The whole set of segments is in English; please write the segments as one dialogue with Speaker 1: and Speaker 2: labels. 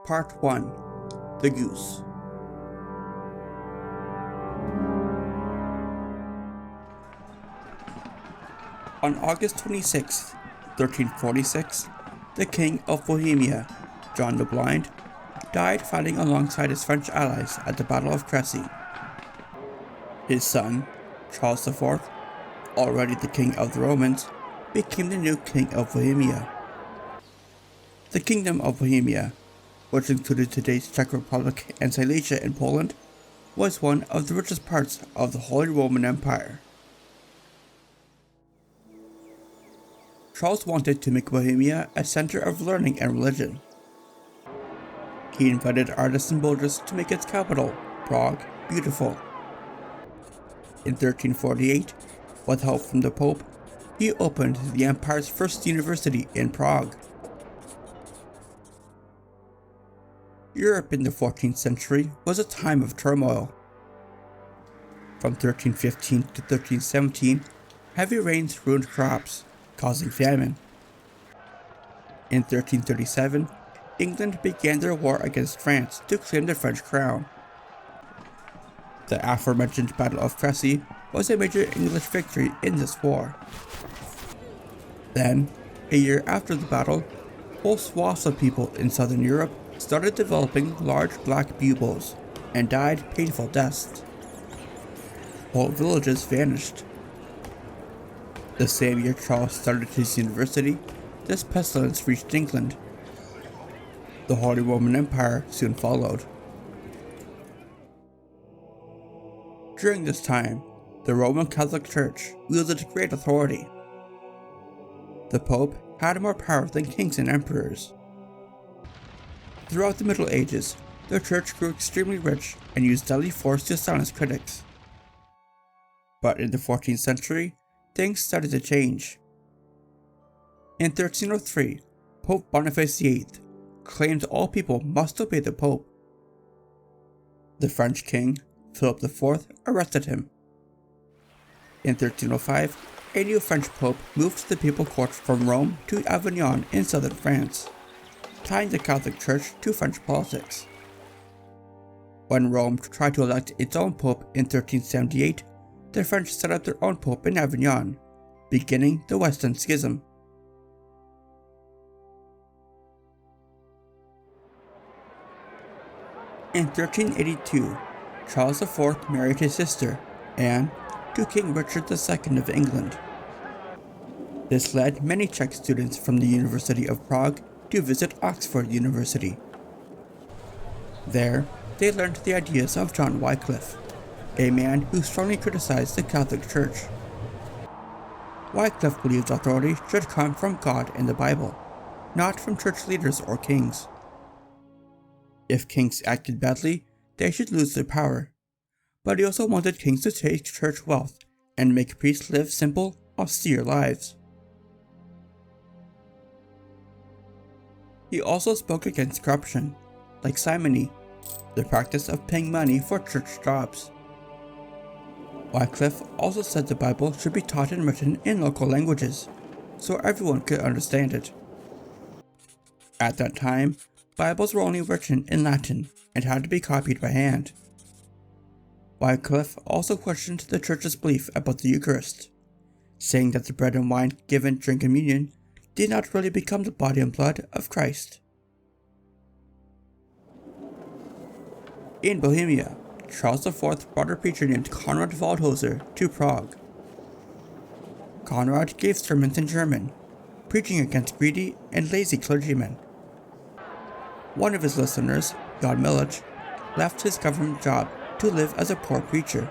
Speaker 1: Part 1. The Goose. On August 26, 1346, the King of Bohemia, John the Blind, died fighting alongside his French allies at the Battle of Cressy. His son, Charles IV, already the King of the Romans, became the new King of Bohemia. The Kingdom of Bohemia, which included today's Czech Republic and Silesia in Poland, was one of the richest parts of the Holy Roman Empire. Charles wanted to make Bohemia a center of learning and religion. He invited artists and builders to make its capital, Prague, beautiful. In 1348, with help from the Pope, he opened the empire's first university in Prague. Europe in the 14th century was a time of turmoil. From 1315 to 1317, heavy rains ruined crops, causing famine. In 1337, England began their war against France to claim the French crown. The aforementioned Battle of Cressy was a major English victory in this war. Then, a year after the battle, whole swaths of people in southern Europe started developing large black buboes and died painful deaths. Whole villages vanished. The same year Charles started his university, this pestilence reached England. The Holy Roman Empire soon followed. During this time, the Roman Catholic Church wielded great authority. The Pope had more power than kings and emperors. Throughout the Middle Ages, the Church grew extremely rich and used deadly force to silence critics. But in the 14th century, things started to change. In 1303, Pope Boniface VIII claimed all people must obey the Pope. The French king, Philip IV, arrested him. In 1305, a new French pope moved the papal court from Rome to Avignon in southern France, tying the Catholic Church to French politics. When Rome tried to elect its own pope in 1378, the French set up their own pope in Avignon, beginning the Western Schism. In 1382, Charles IV married his sister, Anne, to King Richard II of England. This led many Czech students from the University of Prague to visit Oxford University. There, they learned the ideas of John Wycliffe, a man who strongly criticized the Catholic Church. Wycliffe believed authority should come from God and the Bible, not from church leaders or kings. If kings acted badly, they should lose their power. But he also wanted kings to take church wealth and make priests live simple, austere lives. He also spoke against corruption, like simony, the practice of paying money for church jobs. Wycliffe also said the Bible should be taught and written in local languages, so everyone could understand it. At that time, Bibles were only written in Latin and had to be copied by hand. Wycliffe also questioned the Church's belief about the Eucharist, saying that the bread and wine given during communion did not really become the body and blood of Christ. In Bohemia, Charles IV brought a preacher named Konrad Waldhauser to Prague. Konrad gave sermons in German, preaching against greedy and lazy clergymen. One of his listeners, Jan Milic, left his government job to live as a poor preacher.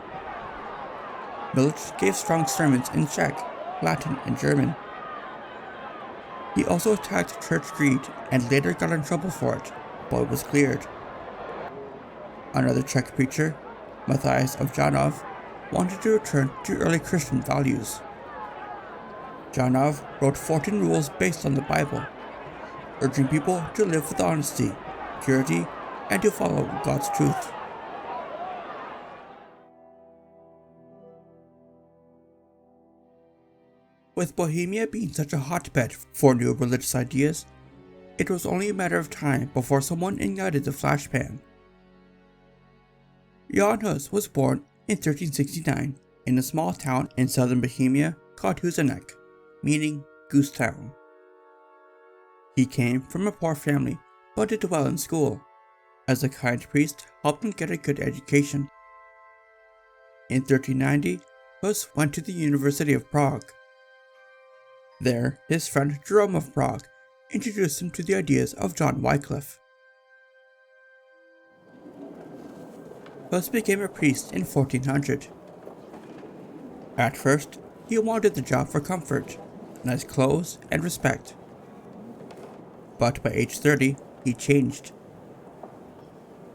Speaker 1: Milic gave strong sermons in Czech, Latin, and German. He also attacked church greed and later got in trouble for it, but was cleared. Another Czech preacher, Matthias of Janov, wanted to return to early Christian values. Janov wrote 14 rules based on the Bible, urging people to live with honesty, purity, and to follow God's truth. With Bohemia being such a hotbed for new religious ideas, it was only a matter of time before someone ignited the flashpan. Jan Hus was born in 1369 in a small town in southern Bohemia called Hussite, meaning Goose Town. He came from a poor family but did well in school, as a kind priest helped him get a good education. In 1390, Hus went to the University of Prague. There, his friend Jerome of Prague introduced him to the ideas of John Wycliffe. Hus became a priest in 1400. At first, he wanted the job for comfort, nice clothes, and respect. But by age 30, he changed.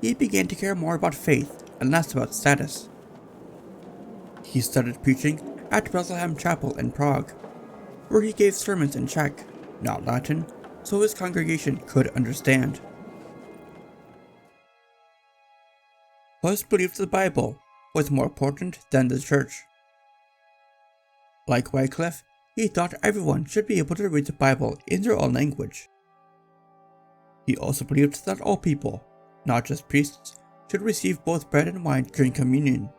Speaker 1: He began to care more about faith and less about status. He started preaching at Bethlehem Chapel in Prague, where he gave sermons in Czech, not Latin, so his congregation could understand. Hus believed the Bible was more important than the church. Like Wycliffe, he thought everyone should be able to read the Bible in their own language. He also believed that all people, not just priests, should receive both bread and wine during communion.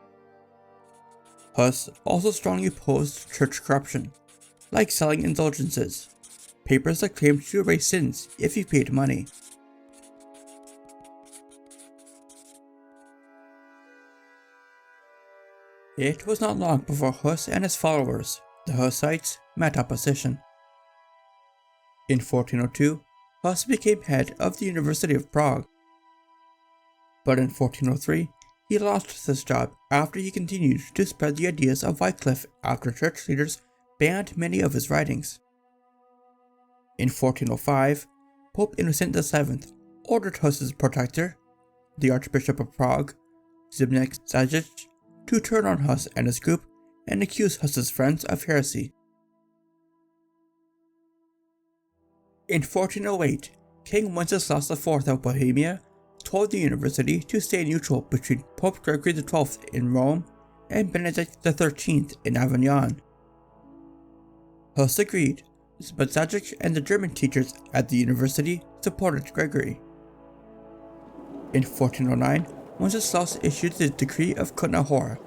Speaker 1: Hus also strongly opposed church corruption, like selling indulgences, papers that claimed to erase sins if you paid money. It was not long before Hus and his followers, the Hussites, met opposition. In 1402, Hus became head of the University of Prague. But in 1403, he lost this job after he continued to spread the ideas of Wycliffe after church leaders banned many of his writings. In 1405, Pope Innocent VII ordered Hus's protector, the Archbishop of Prague, Zbigniew Zajic, to turn on Hus and his group and accuse Hus's friends of heresy. In 1408, King Wenceslaus IV of Bohemia told the university to stay neutral between Pope Gregory XII in Rome and Benedict XIII in Avignon. Hus agreed, but Zajic and the German teachers at the university supported Gregory. In 1409, Wenceslaus issued the Decree of Kutna-Hora.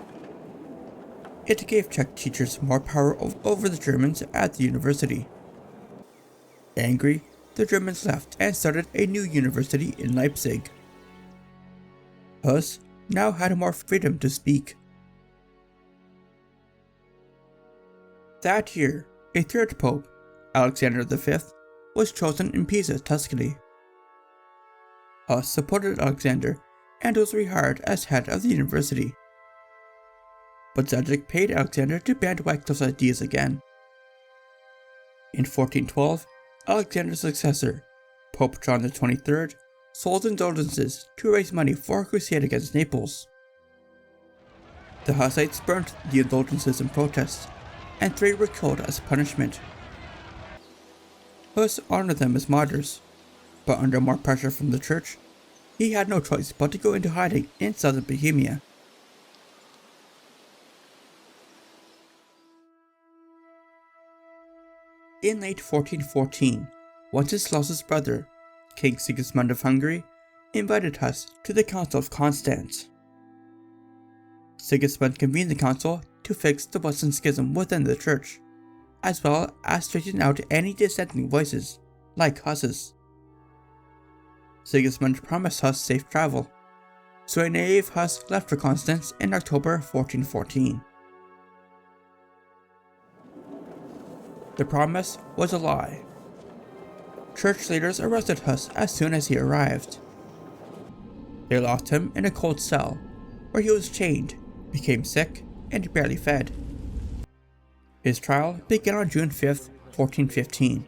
Speaker 1: It gave Czech teachers more power over the Germans at the university. Angry, the Germans left and started a new university in Leipzig. Hus now had more freedom to speak. That year, a third pope, Alexander V, was chosen in Pisa, Tuscany. Hus supported Alexander and was rehired as head of the university. But Zajic paid Alexander to ban Wycliffe's ideas again. In 1412, Alexander's successor, Pope John XXIII, sold indulgences to raise money for a crusade against Naples. The Hussites burnt the indulgences in protest, and 3 were killed as punishment. Hus honored them as martyrs, but under more pressure from the church, he had no choice but to go into hiding in southern Bohemia. In late 1414, Wenceslaus's brother, King Sigismund of Hungary, invited Hus to the Council of Constance. Sigismund convened the council to fix the Western schism within the church, as well as straighten out any dissenting voices, like Hus's. Sigismund promised Hus safe travel, so a naive Hus left for Constance in October 1414. The promise was a lie. Church leaders arrested Hus as soon as he arrived. They locked him in a cold cell, where he was chained, became sick, and barely fed. His trial began on June 5, 1415.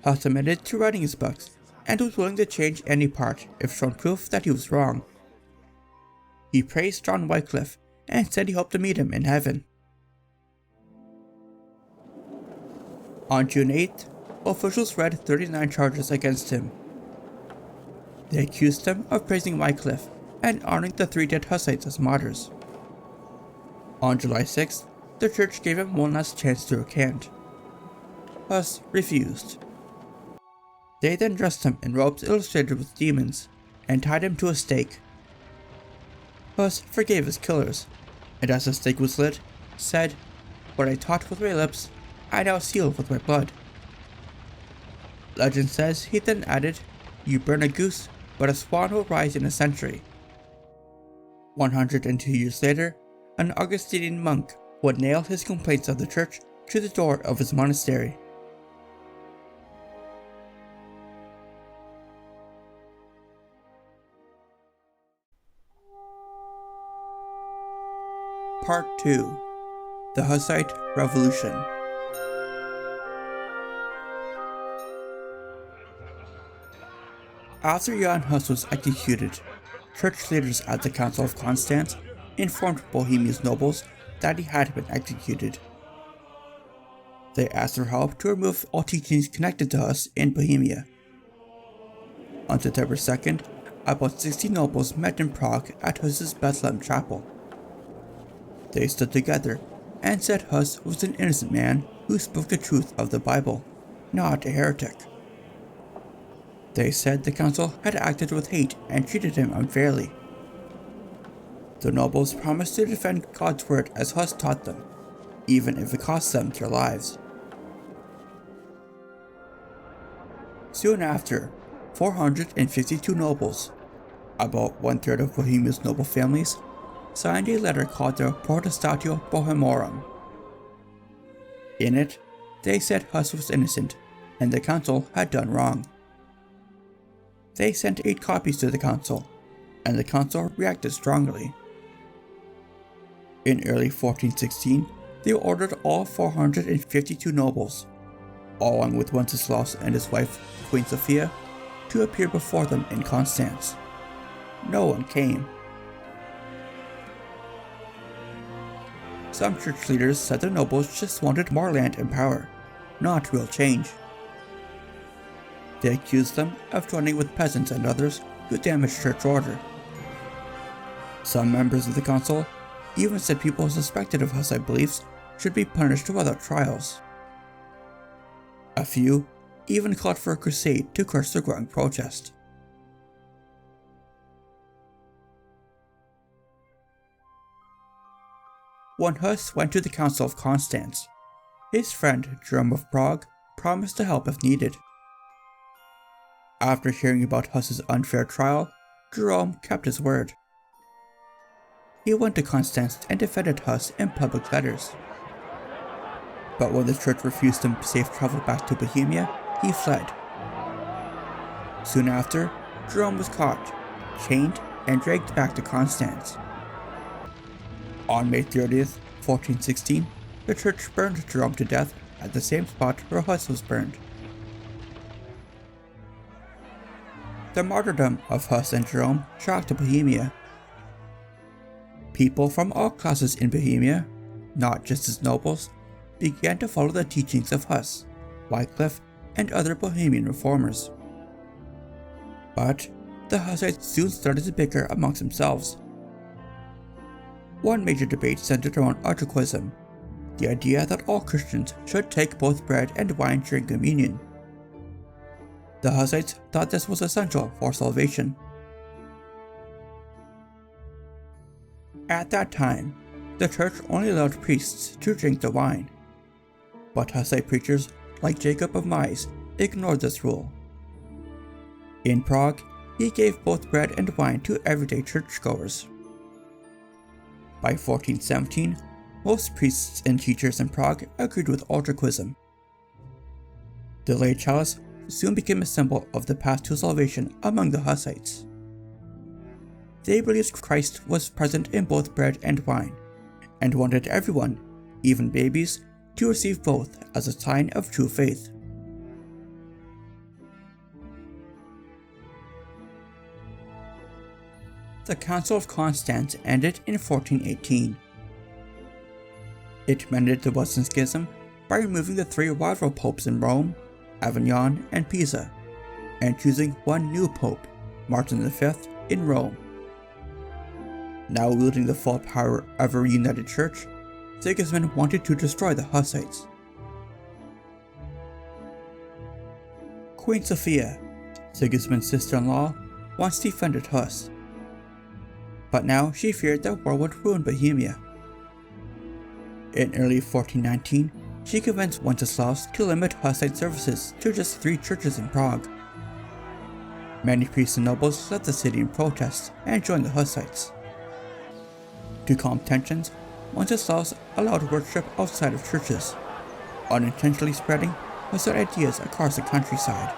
Speaker 1: Hus admitted to writing his books, and was willing to change any part if shown proof that he was wrong. He praised John Wycliffe, and said he hoped to meet him in heaven. On June 8th, officials read 39 charges against him. They accused him of praising Wycliffe and honoring the 3 dead Hussites as martyrs. On July 6th, the church gave him one last chance to recant. Hus refused. They then dressed him in robes illustrated with demons and tied him to a stake. Huss forgave his killers, and as the stake was lit, said, "What I taught with my lips, I now seal with my blood." Legend says he then added, "You burn a goose, but a swan will rise in a century." 102 years later, an Augustinian monk would nail his complaints of the church to the door of his monastery. Part 2. The Hussite Revolution. After Johann Huss was executed, church leaders at the Council of Constance informed Bohemia's nobles that he had been executed. They asked for help to remove all teachings connected to Huss in Bohemia. On September 2nd, about 60 nobles met in Prague at Huss's Bethlehem chapel. They stood together and said Huss was an innocent man who spoke the truth of the Bible, not a heretic. They said the council had acted with hate and treated him unfairly. The nobles promised to defend God's word as Huss taught them, even if it cost them their lives. Soon after, 452 nobles, about one-third of Bohemia's noble families, signed a letter called the Protestatio Bohemorum. In it, they said Huss was innocent and the council had done wrong. They sent 8 copies to the council, and the council reacted strongly. In early 1416, they ordered all 452 nobles, along with Wenceslaus and his wife, Queen Sophia, to appear before them in Constance. No one came. Some church leaders said the nobles just wanted more land and power, not real change. They accused them of joining with peasants and others who damaged church order. Some members of the council even said people suspected of Hussite beliefs should be punished without trials. A few even called for a crusade to crush the growing protest. When Huss went to the Council of Constance, his friend Jerome of Prague promised to help if needed. After hearing about Huss's unfair trial, Jerome kept his word. He went to Constance and defended Huss in public letters. But when the church refused him safe travel back to Bohemia, he fled. Soon after, Jerome was caught, chained, and dragged back to Constance. On May 30th, 1416, the church burned Jerome to death at the same spot where Huss was burned. The martyrdom of Huss and Jerome shocked Bohemia. People from all classes in Bohemia, not just its nobles, began to follow the teachings of Huss, Wycliffe, and other Bohemian reformers. But the Hussites soon started to bicker amongst themselves. One major debate centered around Utraquism, the idea that all Christians should take both bread and wine during communion. The Hussites thought this was essential for salvation. At that time, the church only allowed priests to drink the wine, but Hussite preachers like Jacob of Mies ignored this rule. In Prague, he gave both bread and wine to everyday churchgoers. By 1417, most priests and teachers in Prague agreed with Utraquism. The lay chalice soon became a symbol of the path to salvation among the Hussites. They believed Christ was present in both bread and wine, and wanted everyone, even babies, to receive both as a sign of true faith. The Council of Constance ended in 1418. It mended the Western Schism by removing the 3 rival popes in Rome, Avignon, and Pisa, and choosing one new pope, Martin V, in Rome. Now wielding the full power of a reunited church, Sigismund wanted to destroy the Hussites. Queen Sophia, Sigismund's sister-in-law, once defended Huss, but now she feared that war would ruin Bohemia. In early 1419, she convinced Wenceslaus to limit Hussite services to just 3 churches in Prague. Many priests and nobles left the city in protest and joined the Hussites. To calm tensions, Wenceslaus allowed worship outside of churches, unintentionally spreading Hussite ideas across the countryside.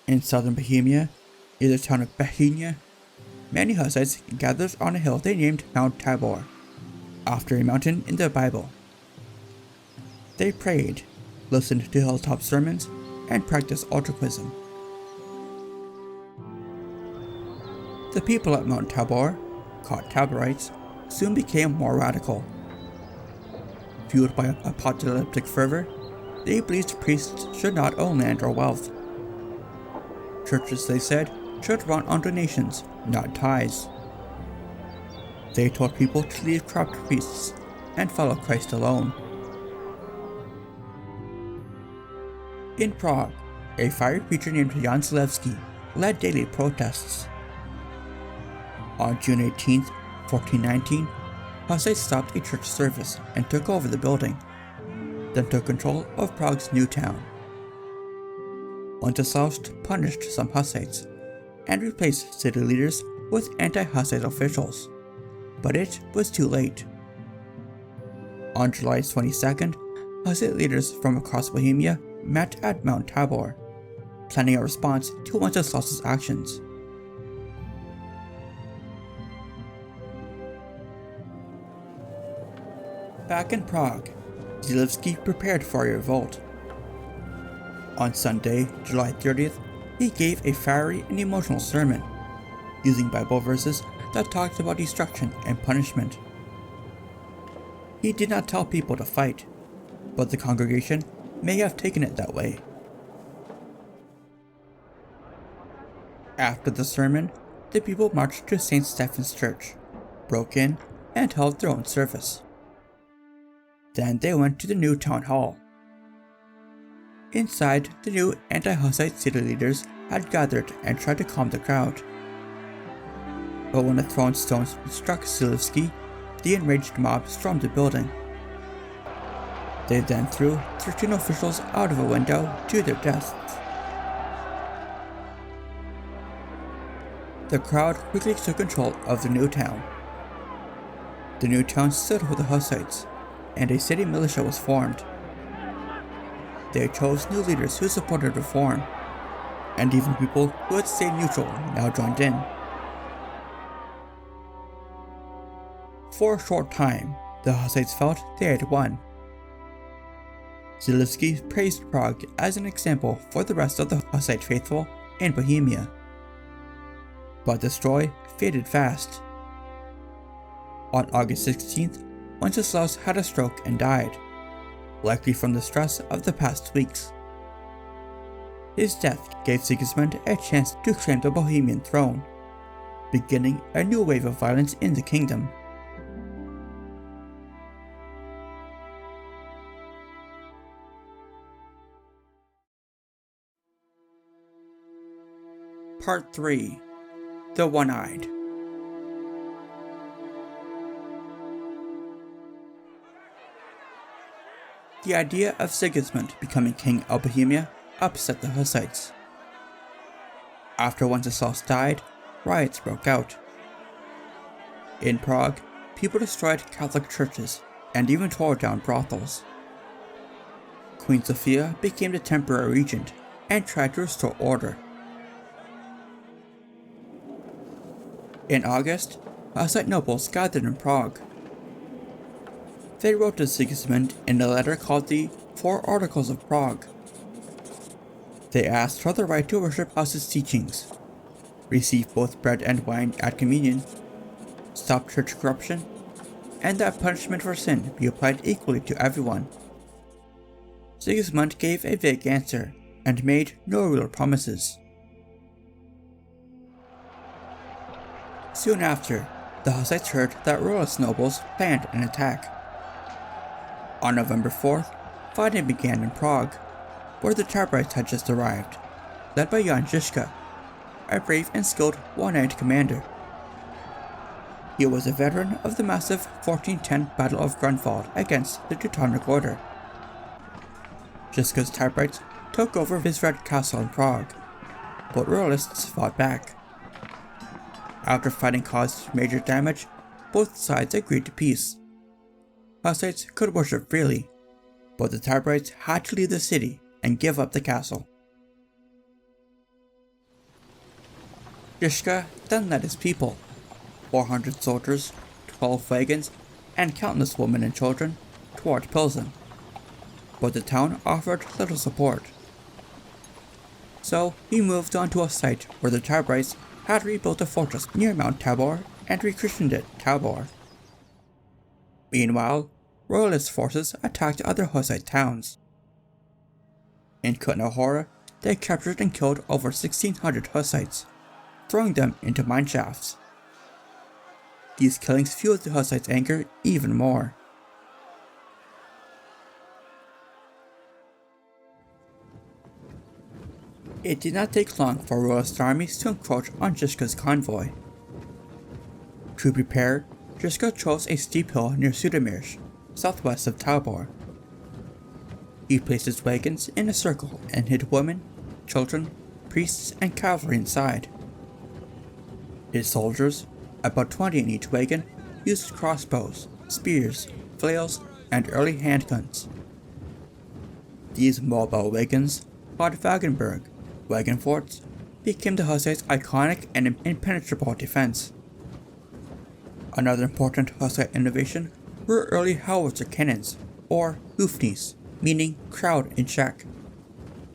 Speaker 1: In southern Bohemia, near the town of Bohemia, many Hussites gathered on a hill they named Mount Tabor, after a mountain in the Bible. They prayed, listened to hilltop sermons, and practiced Utraquism. The people at Mount Tabor, called Taborites, soon became more radical. Fueled by apocalyptic fervor, they believed priests should not own land or wealth. Churches, they said, should run on donations, not tithes. They told people to leave corrupt priests and follow Christ alone. In Prague, a fiery preacher named Jan Zalewski led daily protests. On June 18, 1419, Hussites stopped a church service and took over the building, then took control of Prague's new town. Wenceslaus punished some Hussites and replaced city leaders with anti-Hussite officials, but it was too late. On July 22nd, Hussite leaders from across Bohemia met at Mount Tabor, planning a response to Wenceslaus's actions. Back in Prague, Zalewski prepared for a revolt. On Sunday, July 30th, he gave a fiery and emotional sermon, using Bible verses that talked about destruction and punishment. He did not tell people to fight, but the congregation may have taken it that way. After the sermon, the people marched to St. Stephen's Church, broke in, and held their own service. Then they went to the new town hall. Inside, the new anti-Hussite city leaders had gathered and tried to calm the crowd. But when the thrown stones struck Zalewski, the enraged mob stormed the building. They then threw 13 officials out of a window to their deaths. The crowd quickly took control of the new town. The new town stood with the Hussites, and a city militia was formed. They chose new leaders who supported reform, and even people who had stayed neutral now joined in. For a short time, the Hussites felt they had won. Zalewski praised Prague as an example for the rest of the Hussite faithful in Bohemia. But the joy faded fast. On August 16th, Wenceslaus had a stroke and died, likely from the stress of the past weeks. His death gave Sigismund a chance to claim the Bohemian throne, beginning a new wave of violence in the kingdom. Part 3. The One-Eyed. The idea of Sigismund becoming king of Bohemia upset the Hussites. After Wenceslaus died, riots broke out. In Prague, people destroyed Catholic churches and even tore down brothels. Queen Sophia became the temporary regent and tried to restore order. In August, Hussite nobles gathered in Prague. They wrote to Sigismund in a letter called the 4 Articles of Prague. They asked for the right to worship Huss's teachings, receive both bread and wine at communion, stop church corruption, and that punishment for sin be applied equally to everyone. Sigismund gave a vague answer and made no real promises. Soon after, the Hussites heard that royalist nobles planned an attack. On November 4th, fighting began in Prague. where the Taborites had just arrived, led by Jan Žižka, a brave and skilled one-eyed commander. He was a veteran of the massive 1410 Battle of Grunwald against the Teutonic Order. Žižka's Taborites took over Visred Castle in Prague, but Royalists fought back. After fighting caused major damage, both sides agreed to peace. Hussites could worship freely, but the Taborites had to leave the city and give up the castle. Žižka then led his people, 400 soldiers, 12 wagons, and countless women and children, toward Pilsen, but the town offered little support. So he moved on to a site where the Taborites had rebuilt a fortress near Mount Tabor and rechristened it Tabor. Meanwhile, Royalist forces attacked other Hussite towns. In Kutna Hora, they captured and killed over 1,600 Hussites, throwing them into mineshafts. These killings fueled the Hussites' anger even more. It did not take long for Royalist armies to encroach on Žižka's convoy. To prepare, Žižka chose a steep hill near Sudomirsk, southwest of Tabor. He placed his wagons in a circle and hid women, children, priests, and cavalry inside. His soldiers, about 20 in each wagon, used crossbows, spears, flails, and early handguns. These mobile wagons, called Wagenburg, wagon forts, became the Hussites' iconic and impenetrable defense. Another important Hussite innovation were early howitzer cannons, or Hufnis, meaning crowd in Czech,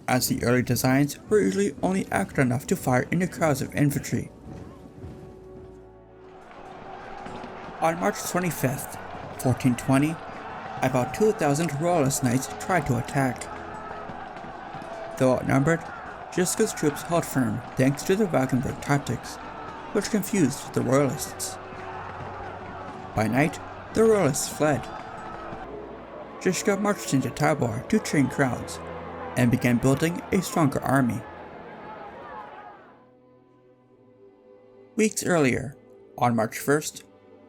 Speaker 1: as the early designs were usually only accurate enough to fire into crowds of infantry. On March 25th, 1420, about 2,000 Royalist knights tried to attack. Though outnumbered, Žižka's troops held firm thanks to their Wagenburg tactics, which confused the Royalists. By night, the Royalists fled. Žižka marched into Tabor to train crowds, and began building a stronger army. Weeks earlier, on March 1st,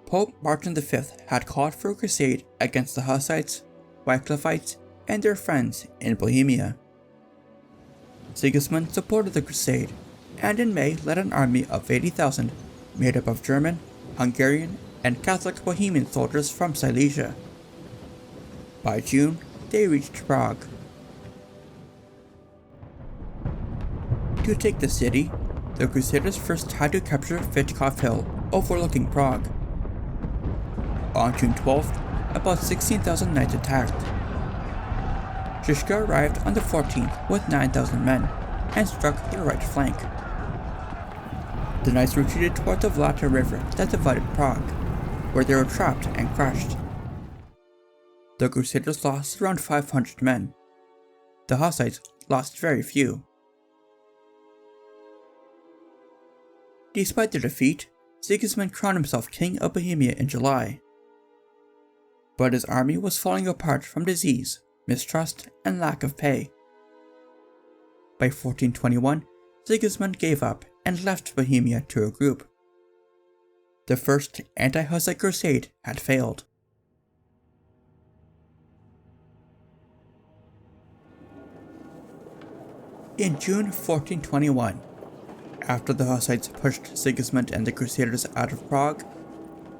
Speaker 1: Pope Martin V had called for a crusade against the Hussites, Wycliffites, and their friends in Bohemia. Sigismund supported the crusade, and in May led an army of 80,000 made up of German, Hungarian, and Catholic Bohemian soldiers from Silesia. By June, they reached Prague. To take the city, the Crusaders first had to capture Fichkov Hill, overlooking Prague. On June 12th, about 16,000 knights attacked. Žižka arrived on the 14th with 9,000 men, and struck their right flank. The knights retreated toward the Vlata River that divided Prague, where they were trapped and crushed. The Crusaders lost around 500 men. The Hussites lost very few. Despite their defeat, Sigismund crowned himself King of Bohemia in July. But his army was falling apart from disease, mistrust, and lack of pay. By 1421, Sigismund gave up and left Bohemia to regroup. The first anti-Hussite crusade had failed. In June 1421, after the Hussites pushed Sigismund and the Crusaders out of Prague,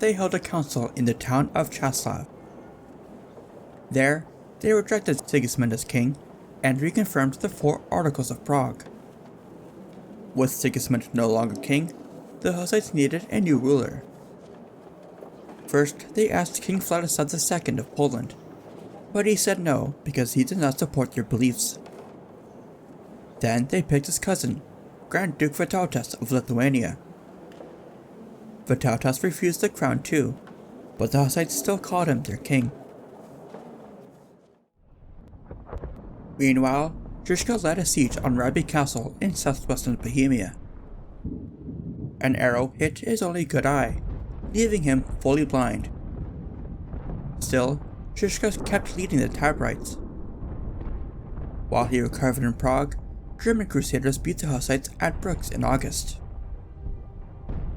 Speaker 1: they held a council in the town of Čáslav. There, they rejected Sigismund as king and reconfirmed the 4 Articles of Prague. With Sigismund no longer king, the Hussites needed a new ruler. First, they asked King Vladislav II of Poland, but he said no because he did not support their beliefs. Then they picked his cousin, Grand Duke Vytautas of Lithuania. Vytautas refused the crown too, but the Hussites still called him their king. Meanwhile, Žižka led a siege on Raby Castle in southwestern Bohemia. An arrow hit his only good eye, leaving him fully blind. Still, Žižka kept leading the Taborites. While he recovered in Prague, German crusaders beat the Hussites at Brooks in August.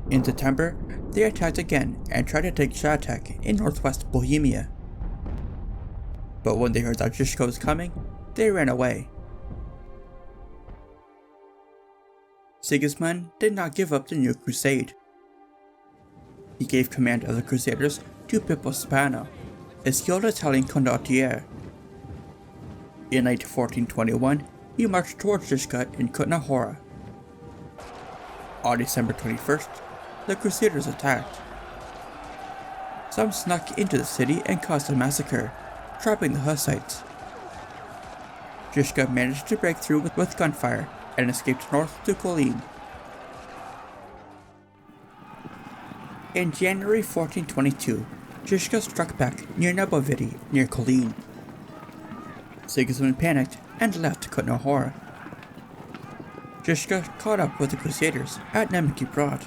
Speaker 1: In September, they attacked again and tried to take Žatec in northwest Bohemia. But when they heard that Žižka was coming, they ran away. Sigismund did not give up the new crusade. He gave command of the crusaders to Pippo Spano, a skilled Italian condottiere. In late 1421, he marched towards Žižka in Kutna Hora. On December 21st, the crusaders attacked. Some snuck into the city and caused a massacre, trapping the Hussites. Žižka managed to break through with gunfire and escaped north to Kolín. In January 1422, Žižka struck back near Nebovity near Kolín. Sigismund panicked and left Kutna Hora. Žižka caught up with the crusaders at Nemky Brod,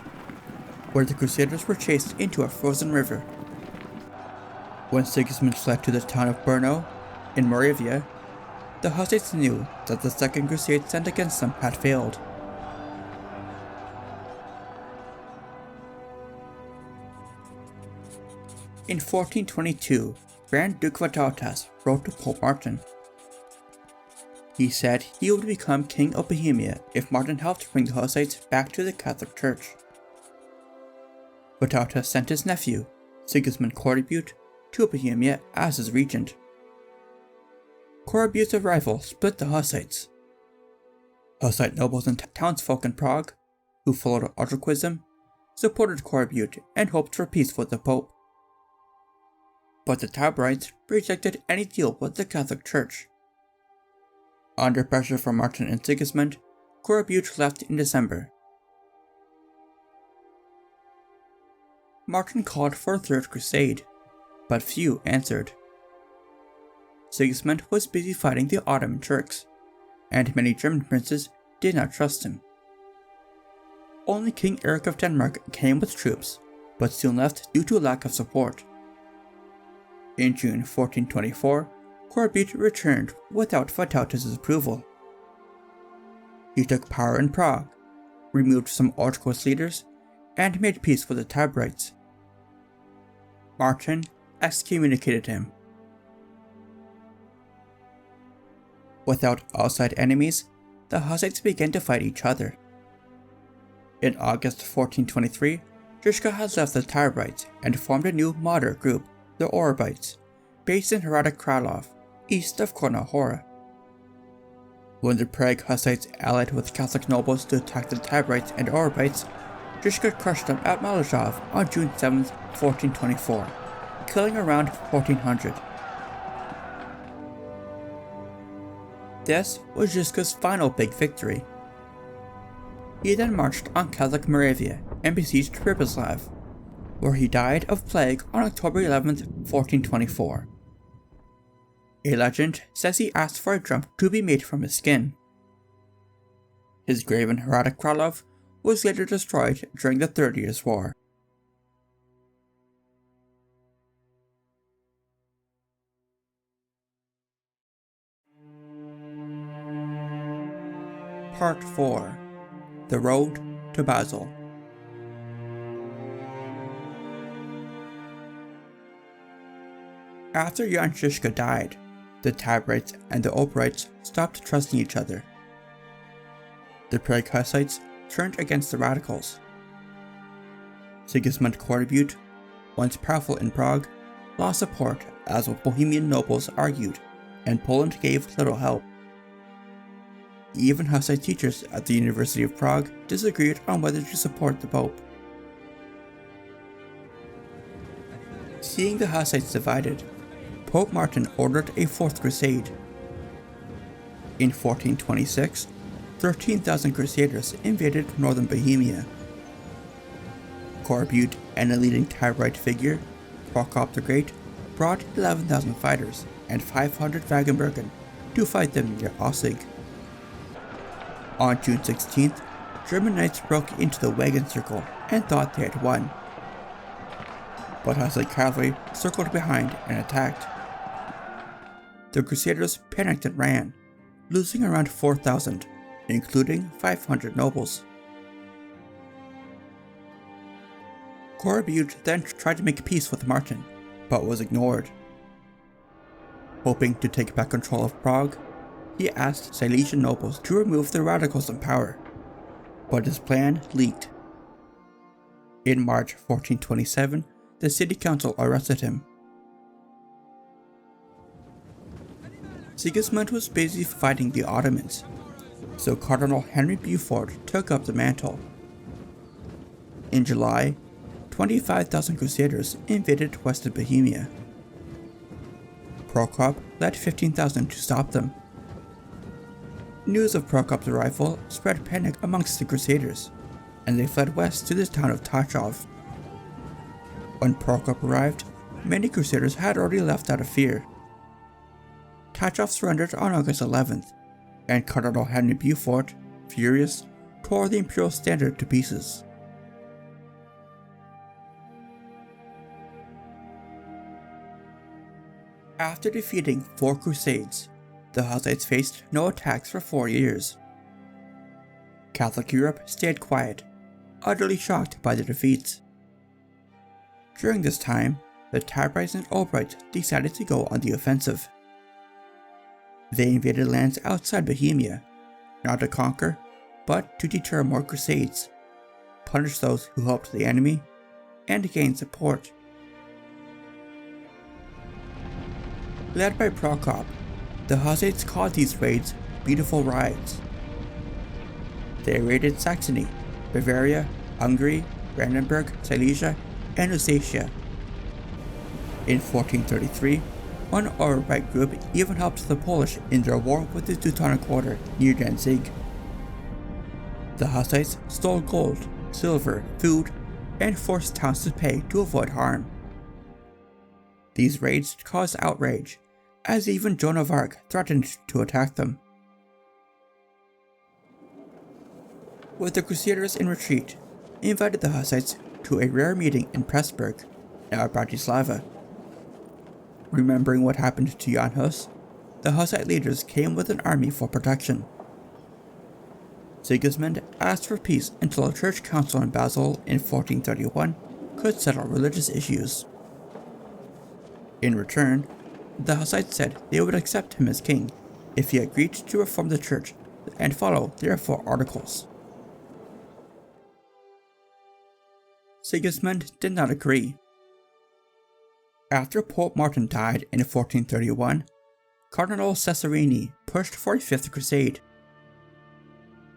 Speaker 1: where the crusaders were chased into a frozen river. When Sigismund fled to the town of Brno, in Moravia, the Hussites knew that the second crusade sent against them had failed. In 1422, Grand Duke Vytautas wrote to Pope Martin. He said he would become King of Bohemia if Martin helped bring the Hussites back to the Catholic Church. Vytautas sent his nephew, Sigismund Korybut, to Bohemia as his regent. Korybut's arrival split the Hussites. Hussite nobles and townsfolk in Prague, who followed Utraquism, supported Korybut and hoped for peace with the Pope. But the Taborites rejected any deal with the Catholic Church. Under pressure from Martin and Sigismund, Korybut left in December. Martin called for a third crusade, but few answered. Sigismund was busy fighting the Ottoman Turks, and many German princes did not trust him. Only King Eric of Denmark came with troops, but soon left due to lack of support. In June 1424, Korybut returned without Vytautas' approval. He took power in Prague, removed some Utraquist leaders, and made peace with the Taborites. Martin excommunicated him. Without outside enemies, the Hussites began to fight each other. In August 1423, Žižka had left the Taborites and formed a new moderate group, the Orobites, based in Hrad Králové, east of Kutna Hora. When the Prague Hussites allied with Catholic nobles to attack the Taborites and Orobites, Žižka crushed them at Malešov on June 7, 1424, killing around 1,400. This was Žižka's final big victory. He then marched on Catholic Moravia and besieged Pribislav, where he died of plague on October 11, 1424. A legend says he asked for a drum to be made from his skin. His grave in Hrad Králové was later destroyed during the 30 Years' War. Part 4. The Road to Basel. After Jan Žižka died, the Taborites and the Taborites stopped trusting each other. The Prague Hussites turned against the radicals. Sigismund Korybut, once powerful in Prague, lost support as Bohemian nobles argued, and Poland gave little help. Even Hussite teachers at the University of Prague disagreed on whether to support the Pope. Seeing the Hussites divided, Pope Martin ordered a fourth crusade. In 1426, 13,000 crusaders invaded northern Bohemia. Korybut and a leading Taborite figure, Prokop the Great, brought 11,000 fighters and 500 Wagenburgen to fight them near Aussig. On June 16th, German knights broke into the wagon circle and thought they had won. But Hussite cavalry circled behind and attacked. The crusaders panicked and ran, losing around 4,000, including 500 nobles. Corbude then tried to make peace with Martin, but was ignored. Hoping to take back control of Prague, he asked Silesian nobles to remove the radicals in power, but his plan leaked. In March 1427, the city council arrested him. Sigismund was busy fighting the Ottomans, so Cardinal Henry Beaufort took up the mantle. In July, 25,000 crusaders invaded western Bohemia. Prokop led 15,000 to stop them. News of Prokop's arrival spread panic amongst the crusaders, and they fled west to the town of Tachov. When Prokop arrived, many crusaders had already left out of fear. Tachov surrendered on August 11th, and Cardinal Henry Beaufort, furious, tore the imperial standard to pieces. After defeating 4 crusades, the Hussites faced no attacks for 4 years. Catholic Europe stayed quiet, utterly shocked by the defeats. During this time, the Taborites and Taborites decided to go on the offensive. They invaded lands outside Bohemia, not to conquer, but to deter more crusades, punish those who helped the enemy, and gain support. Led by Prokop, the Hussites called these raids beautiful rides. They raided Saxony, Bavaria, Hungary, Brandenburg, Silesia, and Lusatia. In 1433, one Taborite group even helped the Polish in their war with the Teutonic Order near Danzig. The Hussites stole gold, silver, food, and forced towns to pay to avoid harm. These raids caused outrage, as even Joan of Arc threatened to attack them. With the Crusaders in retreat, he invited the Hussites to a rare meeting in Pressburg, now Bratislava. Remembering what happened to Jan Hus, the Hussite leaders came with an army for protection. Sigismund asked for peace until a church council in Basel in 1431 could settle religious issues. In return, the Hussites said they would accept him as king if he agreed to reform the church and follow their 4 articles. Sigismund did not agree. After Pope Martin died in 1431, Cardinal Cesarini pushed for a 5th crusade.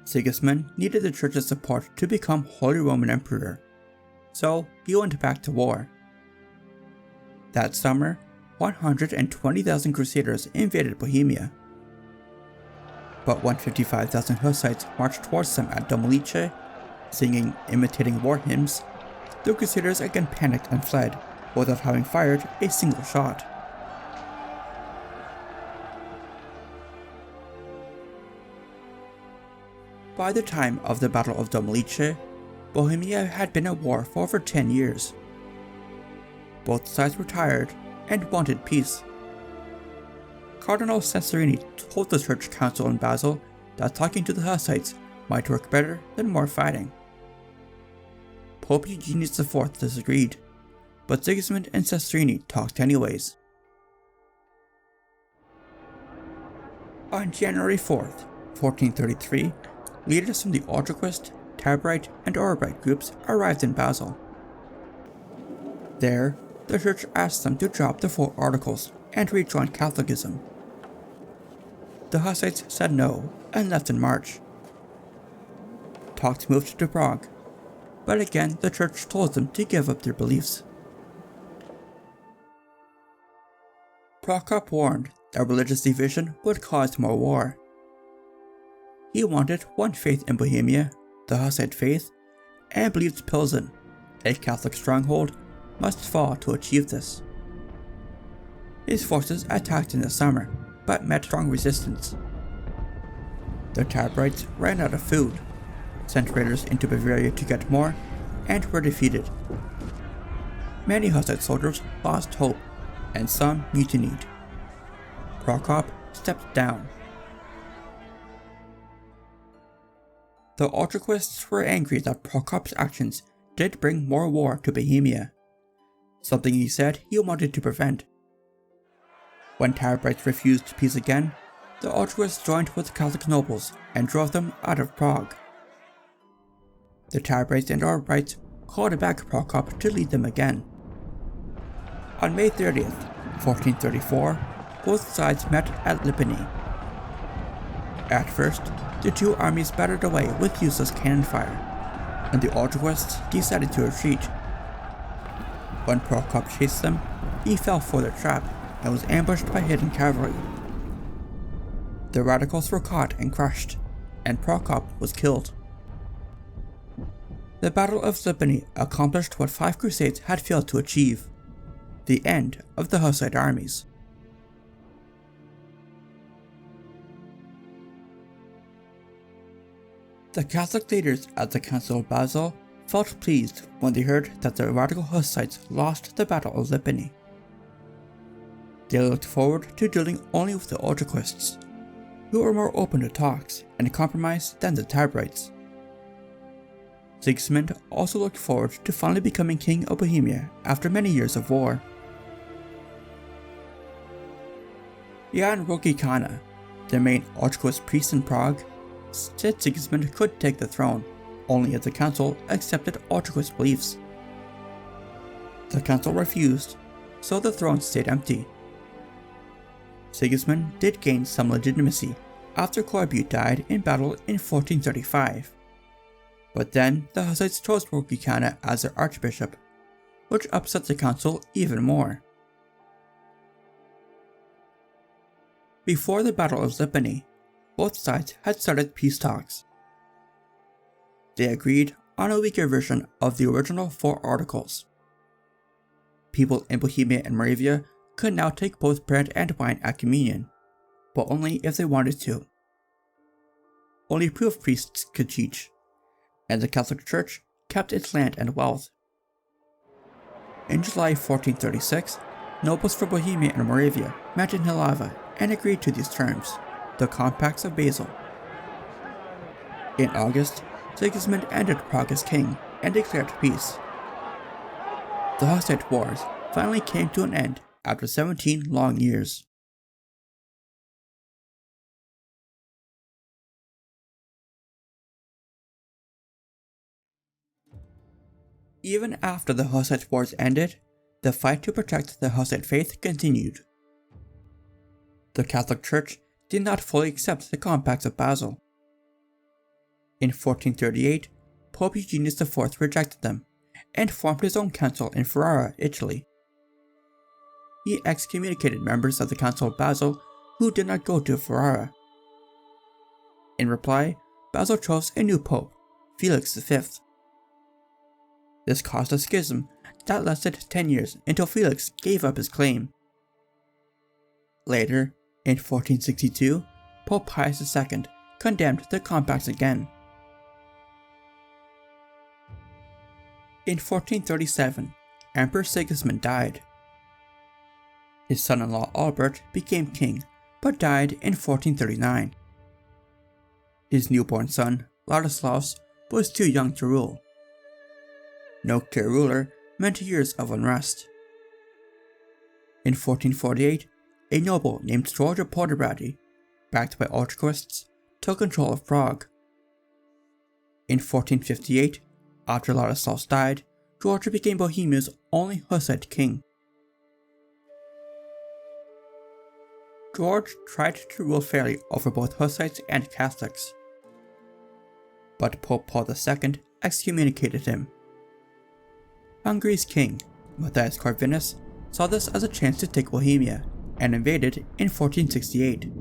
Speaker 1: Sigismund needed the church's support to become Holy Roman Emperor, so he went back to war. That summer, 120,000 crusaders invaded Bohemia. But when 55,000 Hussites marched towards them at Domlice, singing imitating war hymns, the crusaders again panicked and fled, without having fired a single shot. By the time of the Battle of Domlice, Bohemia had been at war for over 10 years. Both sides were tired and wanted peace. Cardinal Cesarini told the church council in Basel that talking to the Hussites might work better than more fighting. Pope Eugenius IV disagreed, but Sigismund and Cesarini talked anyways. On January 4th, 1433, leaders from the Utraquist, Taborite, and Taborite groups arrived in Basel. There, the church asked them to drop the 4 articles and rejoin Catholicism. The Hussites said no and left in March. Talks moved to Prague, but again the church told them to give up their beliefs. Prokop warned that religious division would cause more war. He wanted one faith in Bohemia, the Hussite faith, and believed Pilsen, a Catholic stronghold, must fall to achieve this. His forces attacked in the summer, but met strong resistance. The Taborites ran out of food, sent raiders into Bavaria to get more, and were defeated. Many Hussite soldiers lost hope, and some mutinied. Prokop stepped down. The Utraquists were angry that Prokop's actions did bring more war to Bohemia, something he said he wanted to prevent. When Taborites refused peace again, the Utraquists joined with the Catholic nobles and drove them out of Prague. The Taborites and Taborites called back Prokop to lead them again. On May 30th, 1434, both sides met at Lipany. At first, the two armies battered away with useless cannon fire, and the Utraquists decided to retreat. When Prokop chased them, he fell for their trap and was ambushed by hidden cavalry. The radicals were caught and crushed, and Prokop was killed. The Battle of Lipany accomplished what 5 crusades had failed to achieve: the end of the Hussite armies. The Catholic leaders at the Council of Basel felt pleased when they heard that the radical Hussites lost the Battle of Lipany. They looked forward to dealing only with the Utraquists, who were more open to talks and compromise than the Taborites. Sigismund also looked forward to finally becoming king of Bohemia after many years of war. Jan Rokycana, the main Utraquist priest in Prague, said Sigismund could take the throne only if the council accepted Utraquist beliefs. The council refused, so the throne stayed empty. Sigismund did gain some legitimacy after Corbutte died in battle in 1435, but then the Hussites chose Rokycana as their archbishop, which upset the council even more. Before the Battle of Lipany, both sides had started peace talks. They agreed on a weaker version of the original 4 articles. People in Bohemia and Moravia could now take both bread and wine at communion, but only if they wanted to. Only proof priests could teach, and the Catholic Church kept its land and wealth. In July 1436, nobles from Bohemia and Moravia met in Halava and agreed to these terms, the Compacts of Basel. In August, Sigismund ended Prague as king and declared peace. The Hussite Wars finally came to an end after 17 long years. Even after the Hussite Wars ended, the fight to protect the Hussite faith continued. The Catholic Church did not fully accept the Compacts of Basel. In 1438, Pope Eugenius IV rejected them and formed his own council in Ferrara, Italy. He excommunicated members of the Council of Basel who did not go to Ferrara. In reply, Basel chose a new pope, Felix V. This caused a schism that lasted 10 years until Felix gave up his claim. Later, in 1462, Pope Pius II condemned the compacts again. In 1437, Emperor Sigismund died. His son-in-law Albert became king, but died in 1439. His newborn son, Ladislaus, was too young to rule. No clear ruler meant years of unrest. In 1448, a noble named George of Podebrady, backed by Utraquists, took control of Prague. In 1458, after Ladislaus died, George became Bohemia's only Hussite king. George tried to rule fairly over both Hussites and Catholics, but Pope Paul II excommunicated him. Hungary's king, Matthias Corvinus, saw this as a chance to take Bohemia and invaded in 1468.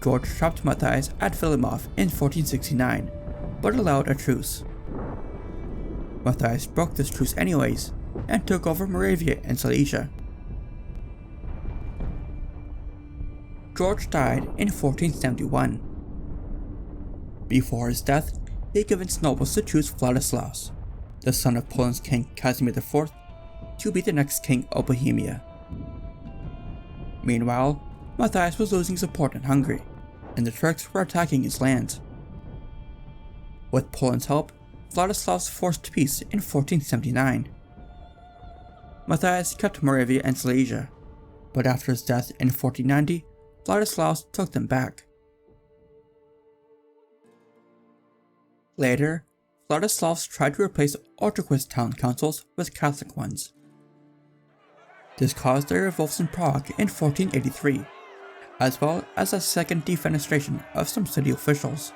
Speaker 1: George trapped Matthias at Wilimov in 1469, but allowed a truce. Matthias broke this truce anyways and took over Moravia and Silesia. George died in 1471. Before his death, he convinced nobles to choose Vladislaus, the son of Poland's king Casimir IV, to be the next king of Bohemia. Meanwhile, Matthias was losing support in Hungary, and the Turks were attacking his lands. With Poland's help, Vladislaus forced peace in 1479. Matthias kept Moravia and Silesia, but after his death in 1490, Vladislaus took them back. Later, Vladislaus tried to replace Utraquist town councils with Catholic ones. This caused a revolt in Prague in 1483, as well as a second defenestration of some city officials.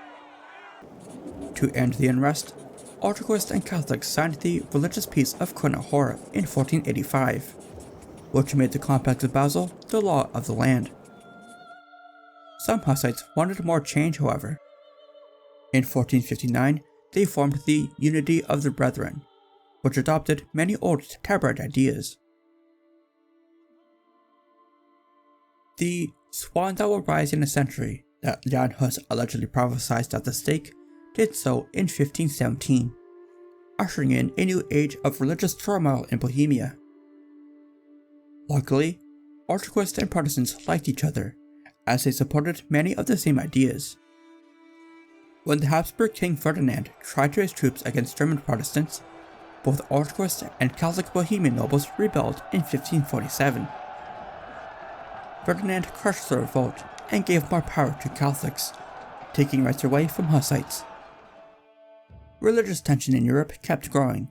Speaker 1: To end the unrest, Utraquists and Catholics signed the Religious Peace of Lahey in 1485, which made the Compact of Basel the law of the land. Some Hussites wanted more change, however. In 1459, they formed the Unity of the Brethren, which adopted many old Taborite ideas. The swan that will rise in a century that Jan Hus allegedly prophesied at the stake did so in 1517, ushering in a new age of religious turmoil in Bohemia. Luckily, Utraquists and Protestants liked each other, as they supported many of the same ideas. When the Habsburg King Ferdinand tried to raise troops against German Protestants, both Utraquist and Catholic Bohemian nobles rebelled in 1547. Ferdinand crushed the revolt and gave more power to Catholics, taking rights away from Hussites. Religious tension in Europe kept growing,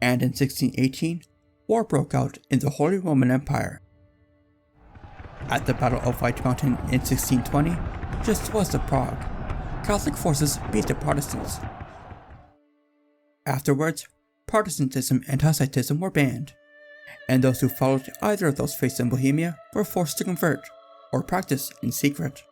Speaker 1: and in 1618, war broke out in the Holy Roman Empire. At the Battle of White Mountain in 1620, just west of Prague, Catholic forces beat the Protestants. Afterwards, Protestantism and Hussitism were banned, and those who followed either of those faiths in Bohemia were forced to convert or practice in secret.